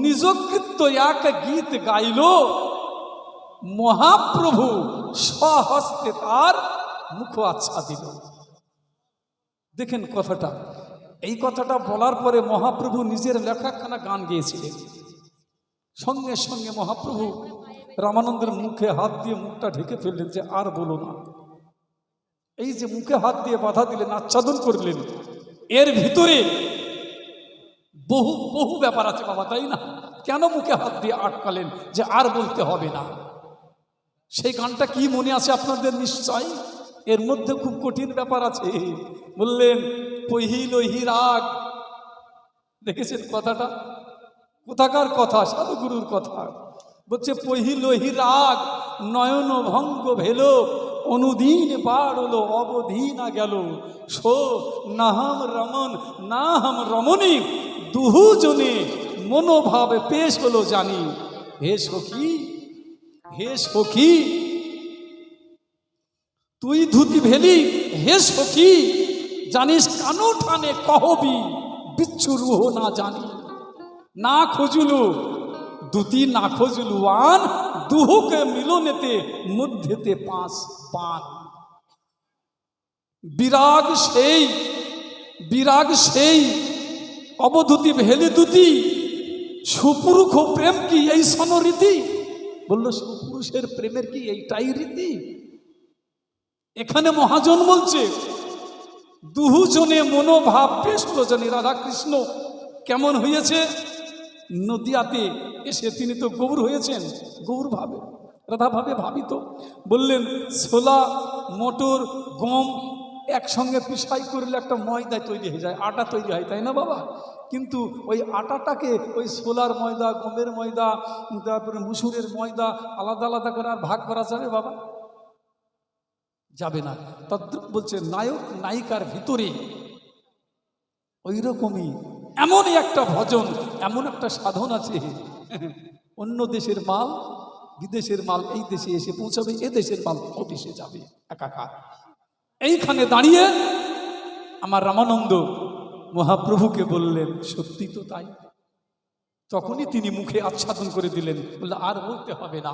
নিজকৃত্য এক গীত গাইল, মহাপ্রভু স্বহস্তে তার মুখ আচ্ছা দিল। দেখেন কথাটা, এই কথাটা বলার পরে মহাপ্রভু নিজের লেখাখানা গান গেয়েছিলেন। সঙ্গে সঙ্গে মহাপ্রভু রামানন্দের মুখে হাত দিয়ে মুখটা ঢেকে ফেললেন যে আর বলো না। এই যে মুখে হাত দিয়ে বাধা দিলেন, আচ্ছাদন করলেন, এর ভিতরে বহু বহু ব্যাপার আছে বাবা, তাই না? কেন মুখে হাত দিয়ে আটকালেন যে আর বলতে হবে না? সেই গানটা কি মনে আছে আপনাদের? নিশ্চয় এর মধ্যে খুব কঠিন ব্যাপার আছে। বললেন পহিলহি রাগ। দেখেছেন কথাটা? কোথাকার কথা? সাধুগুরুর কথা। বলছে পহিলহি রাগ নয়ন ভঙ্গ ভেল, অনুদিন বাড়ল অবধি না গেল, সো নাহাম রমন নাহাম রমণী, দুহু জনে মনোভাবে পেশ হলো জানি। হে সখী, হে সখী তুই ধুতি ভেলি, হে সখী জানিস কানো ঠানে কহবি, বিচ্ছু রুহ না জানি। না খোঁজুলু দুতি না খোঁজুলু আন, দুহুকে মিলনেতে মধ্যেতে পাঁচ পান। বিরাগ সেই, বিরাগ সেই অবধূতি ভেলি দুতি, সুপুরুষ প্রেম কি এই সনরীতি? বলল সুপুরুষের প্রেমের কি এইটাই রীতি? এখানে মহাজন বলছে দুহুজনে মনোভাব পেশ হলো জানি। রাধা কৃষ্ণ কেমন হয়েছে? নদিয়াতে এসে তিনি তো গৌর হয়েছেন, গৌর ভাবে, রাধা ভাবে ভাবিত। বললেন ছোলা মটর গম একসঙ্গে পিসাই করলে একটা ময়দা তৈরি হয়ে যায়, আটা তৈরি হয়, তাই না বাবা? কিন্তু ওই আটাটাকে ওই ছোলার ময়দা, গমের ময়দা, তারপরে মুসুরের ময়দা আলাদা আলাদা করে আর ভাগ করা যাবে বাবা? যাবে না। তদ্রুপ বলছে নায়ক নায়িকার ভিতরে ওই রকমই এমনই একটা ভজন, এমন একটা সাধন আছে। অন্য দেশের মাল, বিদেশের মাল এই দেশে এসে পৌঁছাবে, এ দেশের মাল ও দেশে যাবে একাকার। এইখানে দাঁড়িয়ে আমার রামানন্দ মহাপ্রভুকে বললেন সত্যি তো তাই। তখনই তিনি মুখে আচ্ছাদন করে দিলেন, বললে আর বলতে হবে না।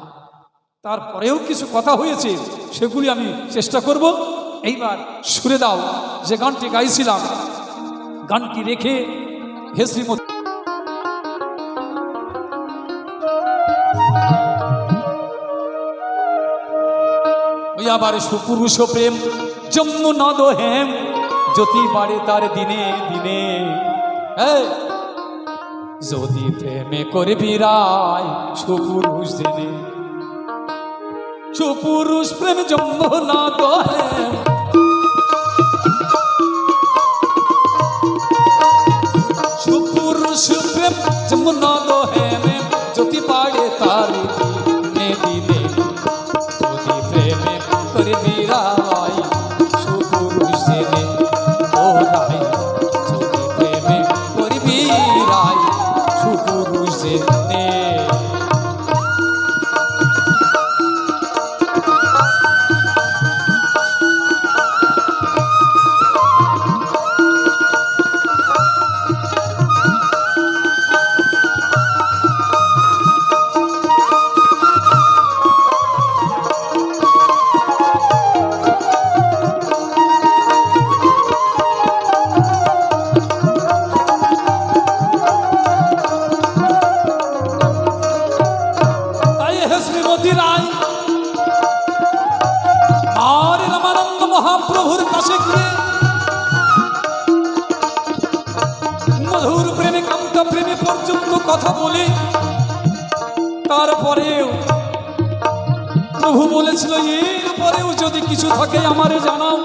তারপরেও কিছু কথা হয়েছে, সেগুলি আমি চেষ্টা করব। এইবার সুরে দাও যে গানটি গাইছিলাম, গানটি রেখে হে শ্রীমতী ওই আবার সুপুরুষ প্রেম যমুনা দোহেম, জ্যোতি বাড়ে তার দিনে দিনে। যদি প্রেমে করবি রায় সুপুরুষ জেনে, সুপুরুষ প্রেম যমুনা দোহেম, সুপুরুষ প্রেম যমুনা দোহেম, জ্যোতি বাড়ে তার দিনে দিনে। যদি প্রেমে করবি রায় সুপুরুষ জেনে, ও রায় যদি প্রেমে করবি রায় সুপুরুষ জেনে। মহাপ্রভুর কাছে গিয়ে মধুর প্রেমে কান্ত প্রেমে পর্যন্ত কথা বলে, তারপরেও প্রভু বলেছিল এরপরেও যদি কিছু থাকে আমারে জানাও।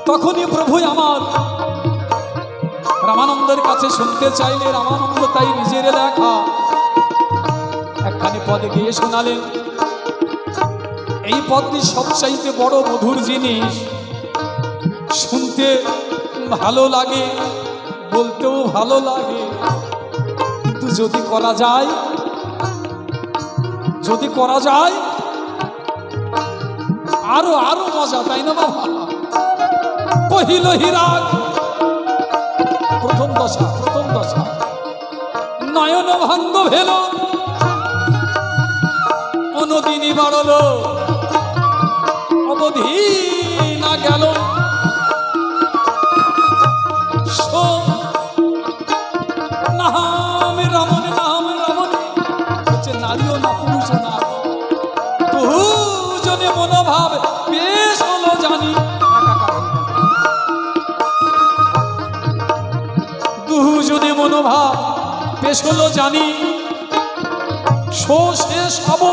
তখনই প্রভু আমার রামানন্দের কাছে শুনতে চাইলে, রামানন্দ তাই নিজের লেখা একখানি পদে গিয়ে শোনালেন। এই পদটি সবচাইতে বড় মধুর জিনিস, শুনতে ভালো লাগে, বলতেও ভালো লাগে, কিন্তু যদি করা যায়, যদি করা যায় আরো আরো মজা, তাই না বাবা? পহিলহি রাগ প্রথম দশা, প্রথম দশা। নয়ন ভঙ্গ ভেল অনুদিনী বাড়ল অবধি না গেল নাম রমন নাম রমন হচ্ছে নারীও না পুরুষ না দুজনে মনোভাব বেশ হলো জানি দুজনে মনোভাব বেশ হলো জানি শেষ হব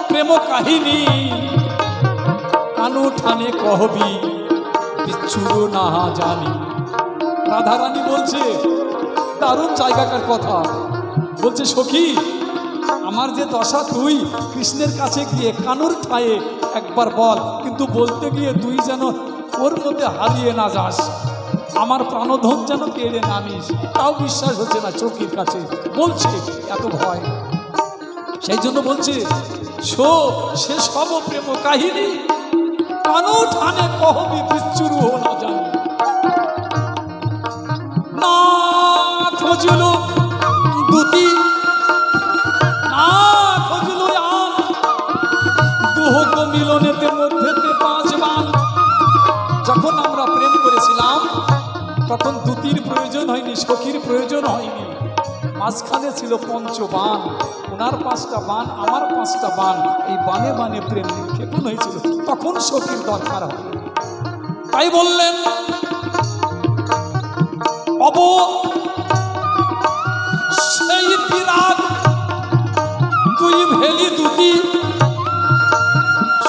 প্রেম কাহিনী কানু ঠানে কহবি বিচ্ছুর না জানি। রাধারানী বলছে দারুণ জায়গাকার কথা, বলছে সখী আমার যে দশা তুই কৃষ্ণের কাছে গিয়ে কানুর ঠায়ে একবার বল, কিন্তু বলতে গিয়ে তুই যেন ওর মধ্যে হারিয়ে না যাস, আমার প্রাণধন যেন কেড়ে না নিস। তাও বিশ্বাস হচ্ছে না চোখের কাছে বলছে, এত ভয়। সেই জন্য বলছে শেষ হব প্রেম কাহিনী কানু ঠানে কহবি বিচ্ছুরু না জানি। না খোঁজল দুতি না খোঁজল আন দুহক মিলনেতে মধ্যেতে পাঁচ বান। যখন আমরা প্রেম করেছিলাম তখন দুতির প্রয়োজন হয়নি, সখীর প্রয়োজন হয়নি, মাঝখানে ছিল পঞ্চবান, ওনার 5টা বান আমার 5টা বান, এই বানে বানে প্রেম নিক্ষেপণ হয়েছিল, তখন সখীর দরকার হয়নি। তাই বললেন অব সেই বিরাগ তুই ভেলি দুতি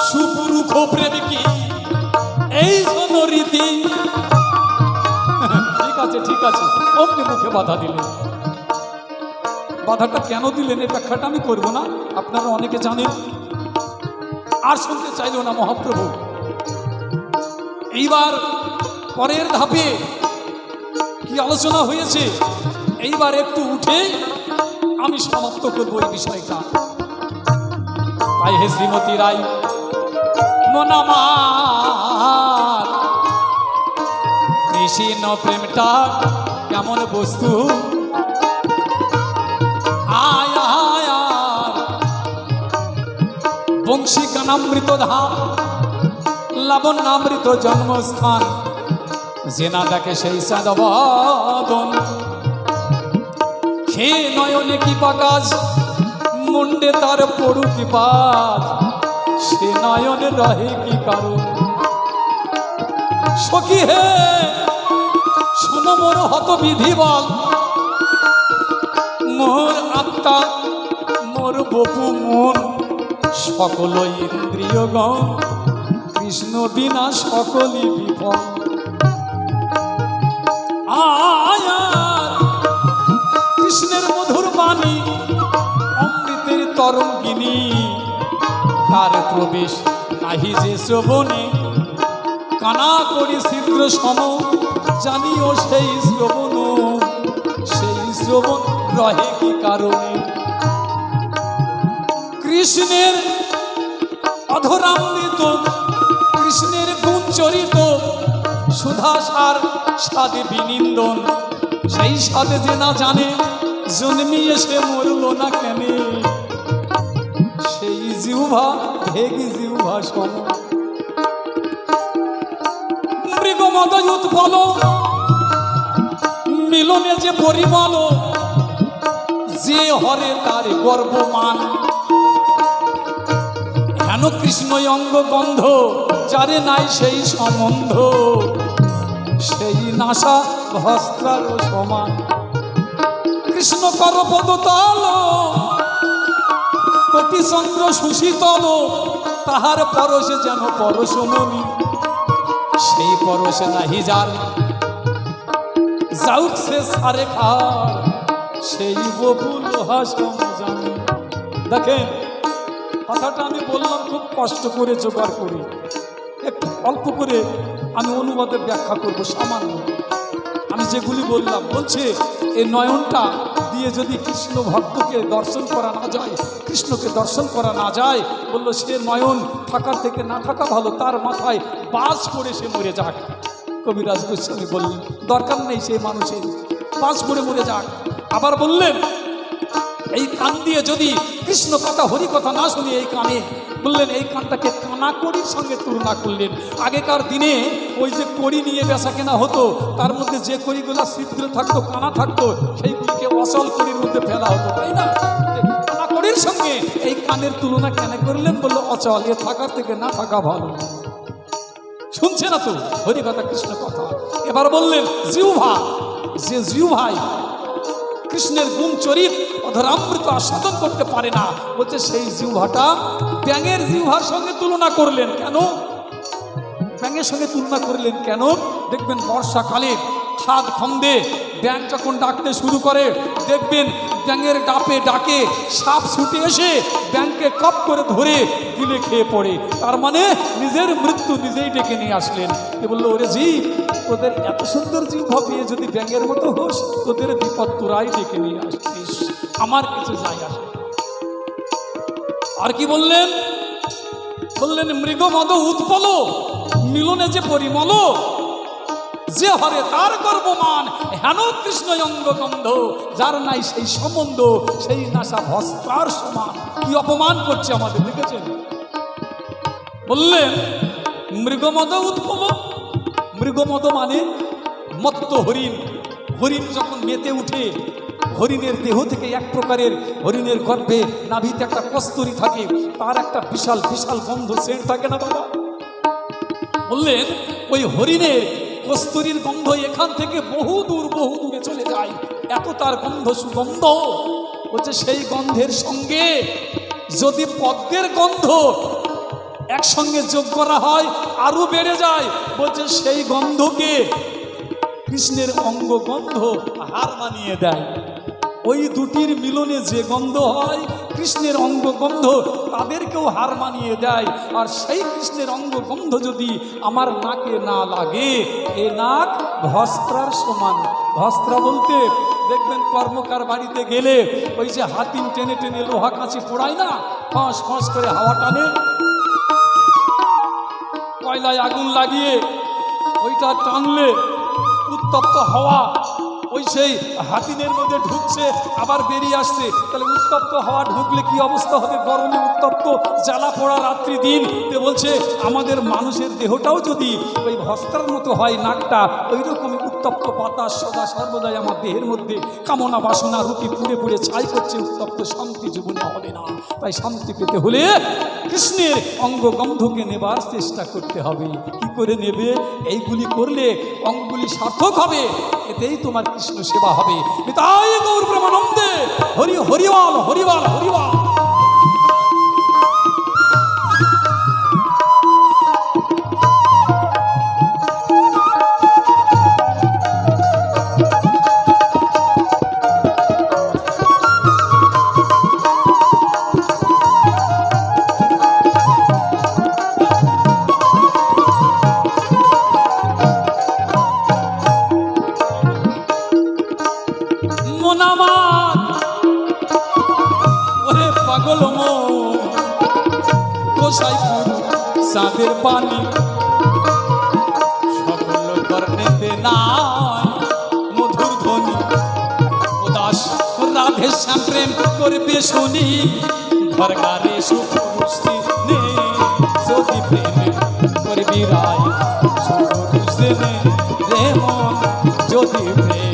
সুপুরুষ প্রেমিকী এই জন্য রীতি। ঠিক আছে অমনি মুখে বাধা দিলেন। বাধাটা কেন দিলেন এই ব্যাখ্যাটা আমি করব না, আপনারা অনেকে জানেন, আর শুনতে চাইল না মহাপ্রভু। এইবার পরের ধাপে কি আলোচনা হয়েছে এইবার একটু উঠে আমি সমাপ্ত করব এই বিষয়টা। তাই হে শ্রীমতী রায় মনামার কৃষ্ণ প্রেমটা কেমন বস্তু বংশী গানামৃত ধাম লাবণ্যামৃত জন্মস্থান, যে না দেখে সেই সাদবদন, সে নয়নে কি পাকাজ মুন্ডে তার পড়ু কি পাজ, সে নয়নে রহে কি কারণ। সখী হে শোনো মোর হত বিধি বল, মোর আত্মা মোর বপু মন সকল ইন্দ্রিয়গণ কৃষ্ণ বিনা সকলই বিফল। আয়ার কৃষ্ণের মধুর বাণী অমৃতের তরঙ্গিনী, তার প্রবেশ নাহি যে শ্রবণে, কানা করি ছিদ্র সম জানিও সেই শ্রবণ, সেই শ্রবণ রহে কি কারণে। কৃষ্ণের অধরামৃত কৃষ্ণের গুণ চরিত সুধাসার স্বাদে বিনিন্দন, সেই স্বাদে যে না জানে জন্মিয়ে সে মরল না কেন, সেই জিহ্বা ভেগি জিহ্বা সম। মৃগমদ উৎপল মিলনে যে পরিমল, যে হরে তার গর্বমান, হেন কৃষ্ণ অঙ্গ গন্ধ যারে নাই সেই সম্বন্ধ, সেই নাসা ভস্ত্রার সমান। কৃষ্ণ কর পদতল কোটি চন্দ্র সুশীতল, তাহার পরশে যেন পরশমণি, সেই পরশে নাহি যার যাউক সে সারে খার, সেই বপুল হাসম জানি। দেখেন কথাটা আমি বললাম খুব কষ্ট করে জোগাড় করি, একটু অল্প করে আমি অনুবাদে ব্যাখ্যা করব সামান্য। আমি যেগুলি বললাম, বলছে এই নয়নটা দিয়ে যদি কৃষ্ণ ভক্তকে দর্শন করা না যায়, কৃষ্ণকে দর্শন করা না যায়, বললো সে নয়ন থাকার থেকে না থাকা ভালো, তার মাথায় বাজ পড়ে সে মরে যাক। কবিরাজ গোস্বামী বললেন দরকার নেই সেই মানুষের, বাজ পড়ে মরে যাক। আবার বললেন এই কান দিয়ে যদি কৃষ্ণ কথা হরি কথা না শুনি এই কানে, বললেন এই কানটাকে কানা কড়ির সঙ্গে তুলনা করলেন। আগেকার দিনে ওই যে কড়ি নিয়ে বেচা কেনা হতো, তার মধ্যে যে কড়িগুলো ছিদ্র থাকতো, কানা থাকতো, সেইগুলিকে অচল কড়ির মধ্যে ফেলা হতো, তাই না? কানা কড়ির সঙ্গে এই কানের তুলনা কেন করলেন? বললো অচল, এ থাকার থেকে না থাকা ভালো। শুনছে না তো হরি কথা কৃষ্ণ কথা। এবার বললেন জিহ্বা, যে জিহ্বাই কৃষ্ণের গুণ চরিত অধরামৃত আস্বাদন করতে পারে না, বলছে সেই জিহ্বাটা ব্যাঙের জিহ্বার সঙ্গে তুলনা করলেন কেন? ব্যাঙের সঙ্গে তুলনা করলেন কেন? দেখবেন বর্ষাকালে খাদ খন্দে ব্যাঙ যখন ডাকতে শুরু করে, দেখবেন ব্যাঙের ডাপে ডাকে সাপ ছুটে এসে ব্যাঙকে কপ করে ধরে গিলে খেয়ে পড়ে। তার মানে নিজের মৃত্যু নিজেই ডেকে নিয়ে আসলেন। এ বললো, ওরে জীব, তোদের এত সুন্দর জিহ্বা পেয়ে যদি ব্যাঙের মতো হোস, তোদের বিপদ তোরাই ডেকে নিয়ে আসছিস, আমার কিছু যায় আসে। আর কি বললেন? বললেন মৃগ মদ উৎপল মিলনে যে পরিমল, যে হরে তার গর্বমান, হেন কৃষ্ণ অঙ্গ গন্ধ, যার নাই সেই সম্বন্ধ, সেই নাশা ভস্তার সমান। কি অপমান করছে আমাদের, দেখেছেন? বললেন মৃগমদ উৎপল। মৃগমদ মানে মত্ত হরিণ। হরিণ যখন মেতে উঠে, হরিণের দেহ থেকে এক প্রকারের, হরিণের গর্ভে নাভিতে একটা কস্তুরী থাকে, তার একটা বিশাল বিশাল গন্ধ সেন্ট থাকে না বাবা? বললেন ওই হরিণের কস্তুরীর গন্ধ এখান থেকে বহু দূরে চলে যায়, এত তার গন্ধ সুগন্ধ। বলছে সেই গন্ধের সঙ্গে যদি পদ্মের গন্ধ একসঙ্গে যোগ করা হয় আরো বেড়ে যায়। বলছে সেই গন্ধকে কৃষ্ণের অঙ্গ গন্ধ হার মানিয়ে দেয়। ওই দুটির মিলনে যে গন্ধ হয় কৃষ্ণের অঙ্গ গন্ধ, তাদেরকেও হার মানিয়ে দেয়। আর সেই কৃষ্ণের অঙ্গ গন্ধ যদি আমার নাকে না লাগে, এ নাক ভস্ত্রার সমান। ভস্ত্রা বলতে দেখবেন কর্মকার বাড়িতে গেলে ওই যে হাতিম টেনে টেনে লোহা কাঁচি পোড়ায় না, ফাঁস ফাঁস করে হাওয়া টানে, কয়লায় আগুন লাগিয়ে ওইটা টানলে উত্তপ্ত হাওয়া ওই সেই হাতিনের মধ্যে ঢুকছে আবার বেরিয়ে আসছে। তাহলে উত্তপ্ত হাওয়া ঢুকলে কি অবস্থা হবে? গরমে উত্তপ্ত জ্বালা পোড়া রাত্রি দিন। বলছে আমাদের মানুষের দেহটাও যদি ওই ভস্তার মতো হয় নাকটা, ওই রকমই উত্তপ্ত বাতাস সদা সর্বদাই আমার দেহের মধ্যে কামনা বাসনা রূপী পুড়ে পুড়ে ছাই করছে, উত্তপ্ত শান্তি জীবনে হবে না। তাই শান্তি পেতে হলে কৃষ্ণের অঙ্গ গন্ধকে নেবার চেষ্টা করতে হবে। কি করে নেবে? এইগুলি করলে অঙ্গগুলি সার্থক হবে, এতেই তোমার কৃষ্ণ সেবা হবে। তাই গৌর প্রেমানন্দে হরি হরিবাল হরিবাল হরিবাল। চাঁদের পানি সকল কর্ণেতে নাই মধুর ধ্বনি, উদাস রাধে শ্যাম প্রেম করবে শুনি, ঘর গারে সুপুষ্টি নেই যদি প্রেমে করবি রায়, সুপুষ্টি নেই রে মন যদি প্রেম